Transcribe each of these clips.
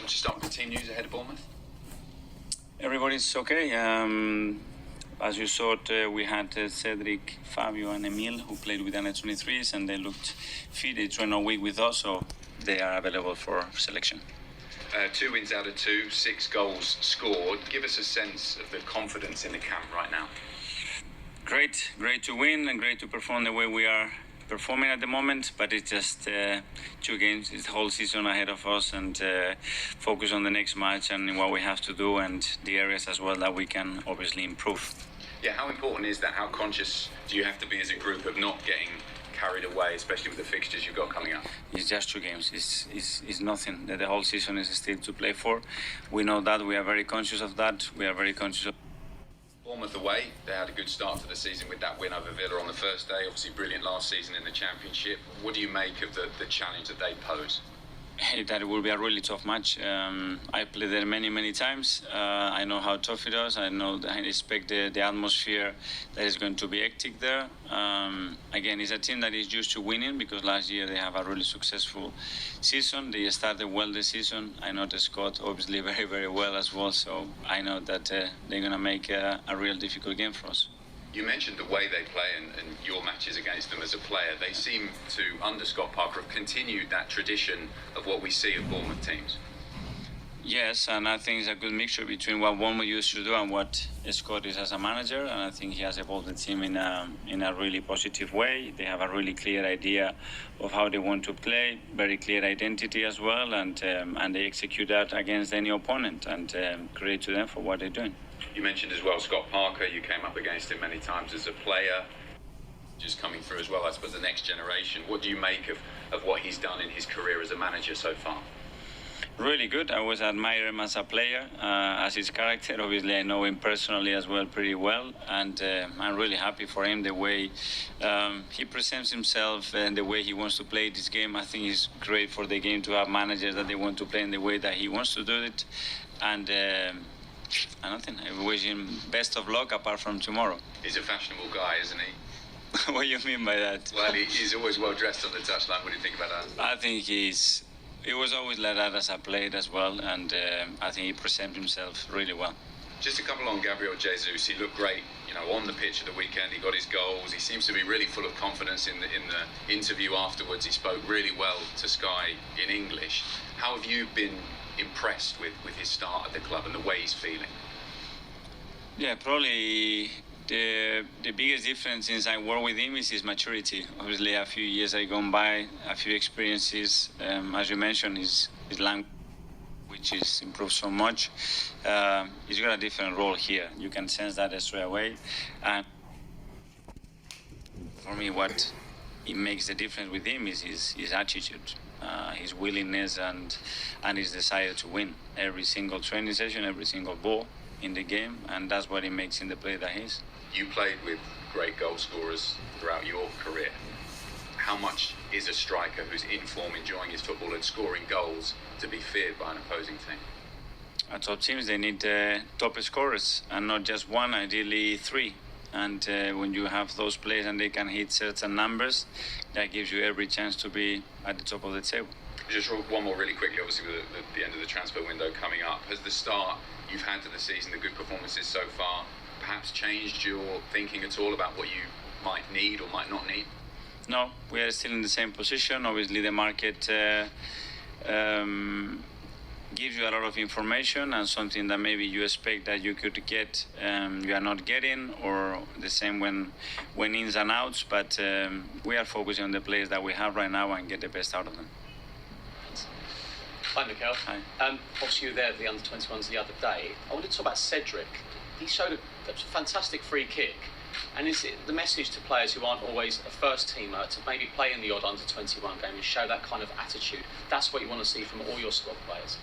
We'll just start with the team news ahead of Bournemouth. Everybody's okay. As you saw, we had Cedric, Fabio, and Emil who played with under 23s, and they looked fit. They trained all week with us, so they are available for selection. 2 wins out of 2, 6 goals scored. Give us a sense of the confidence in the camp right now. Great to win and great to perform the way we are performing at the moment, but it's just 2 games. It's the whole season ahead of us, and focus on the next match and what we have to do and the areas as well that we can obviously improve. Yeah, how important is that? How conscious do you have to be as a group of not getting carried away, especially with the fixtures you've got coming up? It's just 2 games. It's nothing. The whole season is still to play for. We know that. We are very conscious of that. We are very conscious of Bournemouth away, they had a good start to the season with that win over Villa on the first day. Obviously brilliant last season in the Championship. What do you make of the challenge that they pose? That it will be a really tough match. I played there many times. I know how tough it is. I know that I expect the atmosphere that is going to be hectic there. Again, it's a team that is used to winning because last year they have a really successful season. They started well the season. I know the squad obviously very well as well. So I know that they're going to make a real difficult game for us. You mentioned the way they play and your matches against them as a player. They seem to, under Scott Parker, have continued that tradition of what we see of Bournemouth teams. Yes, and I think it's a good mixture between what Bournemouth used to do and what Scott is as a manager. And I think he has evolved the team in a really positive way. They have a really clear idea of how they want to play, very clear identity as well, and they execute that against any opponent and credit to them for what they're doing. You mentioned as well Scott Parker. You came up against him many times as a player, just coming through as well, I suppose, the next generation. What do you make of what he's done in his career as a manager so far? Really good. I always admire him as a player, as his character. Obviously, I know him personally as well pretty well, and I'm really happy for him, the way he presents himself and the way he wants to play this game. I think it's great for the game to have managers that they want to play in the way that he wants to do it, and I wish him best of luck apart from tomorrow. He's a fashionable guy, isn't he? What do you mean by that? Well, he's always well dressed on the touchline. What do you think about that? I think he was always like that as a player as well, and I think he presents himself really well. Just a couple on Gabriel Jesus. He looked great, on the pitch at the weekend. He got his goals. He seems to be really full of confidence in the interview afterwards. He spoke really well to Sky in English. How have you been impressed with his start at the club and the way he's feeling? Yeah, probably the biggest difference since I work with him is his maturity. Obviously, a few years have gone by, a few experiences. As you mentioned, his language, which is improved so much. He's got a different role here. You can sense that straight away. And for me, what it makes the difference with him is his attitude, his willingness, and his desire to win every single training session, every single ball in the game, and that's what he makes in the play that he is. You played with great goal scorers throughout your career. How much is a striker who's in form, enjoying his football and scoring goals to be feared by an opposing team? Our top teams, they need top scorers, and not just one, ideally 3. And when you have those players and they can hit certain numbers, that gives you every chance to be at the top of the table. Just one more really quickly, obviously with the end of the transfer window coming up. Has the start you've had to the season, the good performances so far, perhaps changed your thinking at all about what you might need or might not need? No, we are still in the same position. Obviously, the market gives you a lot of information, and something that maybe you expect that you could get, you are not getting, or the same when ins and outs. But we are focusing on the players that we have right now and get the best out of them. Hi, Mikel. Hi. Obviously, you were there at the under-21s the other day. I want to talk about Cedric. He showed a fantastic free kick. And is it the message to players who aren't always a first-teamer to maybe play in the odd under-21 game and show that kind of attitude? That's what you want to see from all your squad players.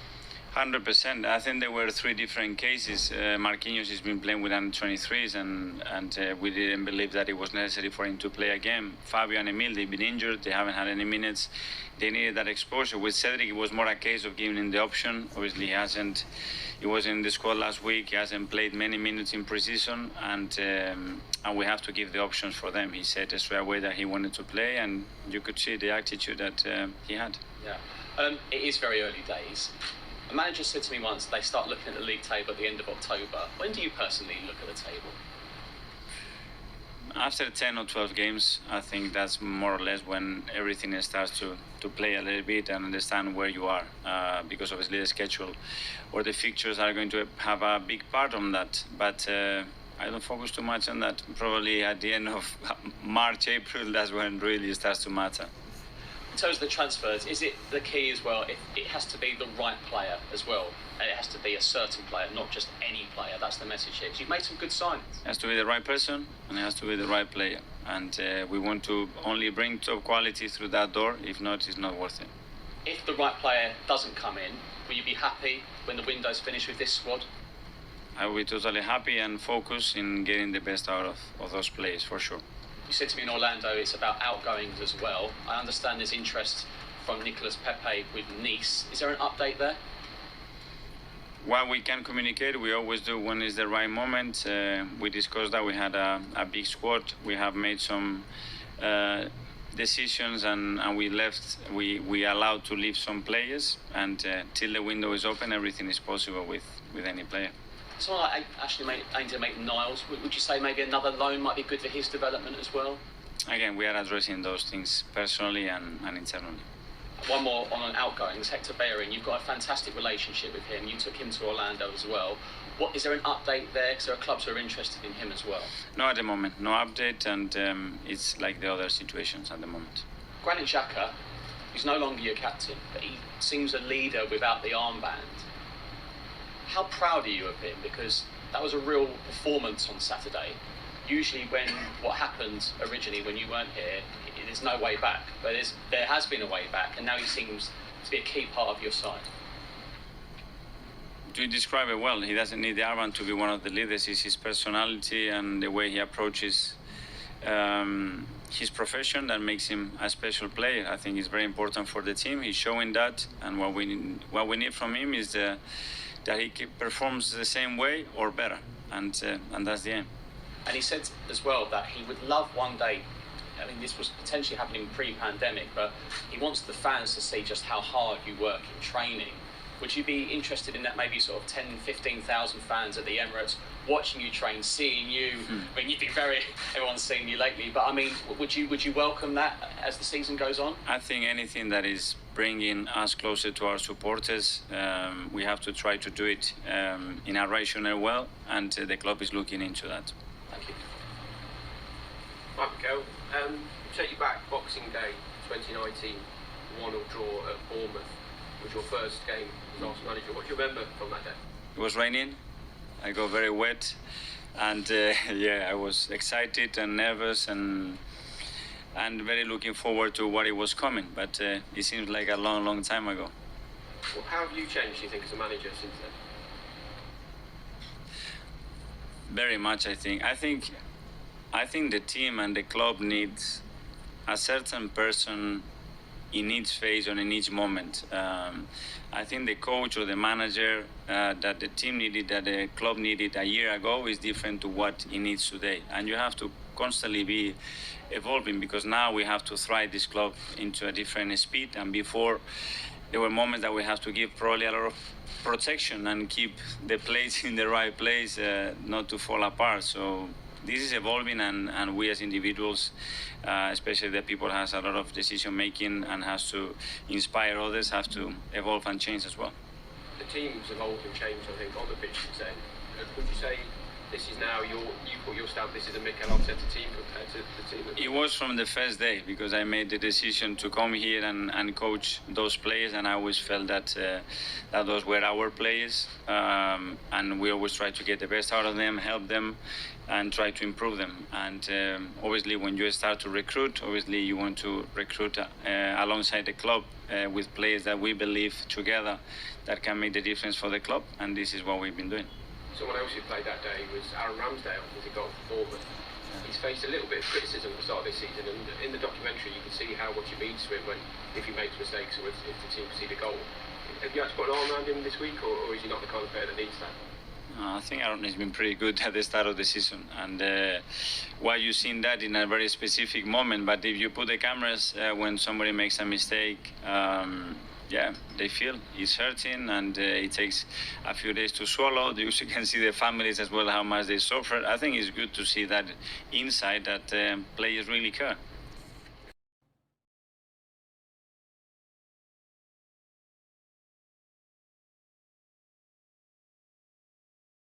100%. I think there were 3 different cases. Marquinhos has been playing with under-23s, and we didn't believe that it was necessary for him to play again. Fabio and Emil, they've been injured. They haven't had any minutes. They needed that exposure. With Cedric, it was more a case of giving him the option. Obviously, he was in the squad last week. He hasn't played many minutes in pre-season, and we have to give the options for them. He said straight away that he wanted to play, and you could see the attitude that he had. Yeah. It is very early days. A manager said to me once they start looking at the league table at the end of October. When do you personally look at the table? After 10 or 12 games, I think that's more or less when everything starts to play a little bit and understand where you are, because obviously the schedule or the fixtures are going to have a big part on that. But I don't focus too much on that. Probably at the end of March, April, that's when it really starts to matter. In terms of the transfers, is it the key as well? It has to be the right player as well. And it has to be a certain player, not just any player. That's the message here. 'Cause you've made some good signings. It has to be the right person and it has to be the right player. And we want to only bring top quality through that door. If not, it's not worth it. If the right player doesn't come in, will you be happy when the window's finished with this squad? I will be totally happy and focused in getting the best out of those players, for sure. You said to me in Orlando it's about outgoings as well. I understand there's interest from Nicolas Pepe with Nice. Is there an update there? What we can communicate, we always do when is the right moment. We discussed that we had a big squad. We have made some decisions and we allowed to leave some players. And till the window is open, everything is possible with any player. Someone like Angel Maitland-Niles, would you say maybe another loan might be good for his development as well? Again, we are addressing those things personally and internally. One more on outgoings, Hector Bellerin. You've got a fantastic relationship with him. You took him to Orlando as well. Is there an update there? Because there are clubs who are interested in him as well. No, at the moment, no update, and it's like the other situations at the moment. Granit Xhaka, he's no longer your captain, but he seems a leader without the armband. How proud are you of him? Because that was a real performance on Saturday. Usually when what happened originally when you weren't here, there's no way back. But there has been a way back, and now he seems to be a key part of your side. You describe it well. He doesn't need the armband to be one of the leaders. It's his personality and the way he approaches his profession that makes him a special player. I think it's very important for the team. He's showing that, and what we need from him is that he performs the same way or better, and that's the aim. And he said as well that he would love one day, I mean this was potentially happening pre-pandemic, but he wants the fans to see just how hard you work in training. Would you be interested in that, maybe sort of 10, 15,000 fans at the Emirates watching you train, seeing you? I mean, everyone's seen you lately, but I mean, would you welcome that as the season goes on? I think anything that is bringing us closer to our supporters, we have to try to do it in a rational way, and the club is looking into that. Thank you. Right, Miguel, take you back, Boxing Day 2019, 1-1 draw at Bournemouth. Was your first game as Arsenal manager. What do you remember from that day? It was raining. I got very wet, and I was excited and nervous and very looking forward to what it was coming. But it seems like a long, long time ago. Well, how have you changed, do you think, as a manager since then? Very much, I think. I think the team and the club needs a certain person in each phase or in each moment. I think the coach or the manager that the team needed, that the club needed a year ago is different to what it needs today. And you have to constantly be evolving, because now we have to thrive this club into a different speed. And before, there were moments that we have to give probably a lot of protection and keep the plates in the right place, not to fall apart. So this is evolving, and we as individuals, especially the people who has a lot of decision making and has to inspire others, have to evolve and change as well. The team's evolved and changed, I think, on the pitch since then. Would you say this is now you put your stamp, this is a Mikel Arteta team compared to the team? It was from the first day, because I made the decision to come here and coach those players, and I always felt that those were our players, and we always try to get the best out of them, help them, and try to improve them. And obviously when you start to recruit, obviously you want to recruit alongside the club with players that we believe together that can make the difference for the club, and this is what we've been doing. Someone else who played that day was Aaron Ramsdale with the goal for Bournemouth. He's faced a little bit of criticism at the start of this season, and in the documentary you can see how much it means to him if he makes mistakes or if the team concede a goal. Have you had to put an arm around him this week, or is he not the kind of player that needs that? I think Aaron has been pretty good at the start of the season, and why you've seen that in a very specific moment. But if you put the cameras when somebody makes a mistake, yeah, they feel it's hurting, and it takes a few days to swallow. You can see the families as well, how much they suffer. I think it's good to see that inside that players really care.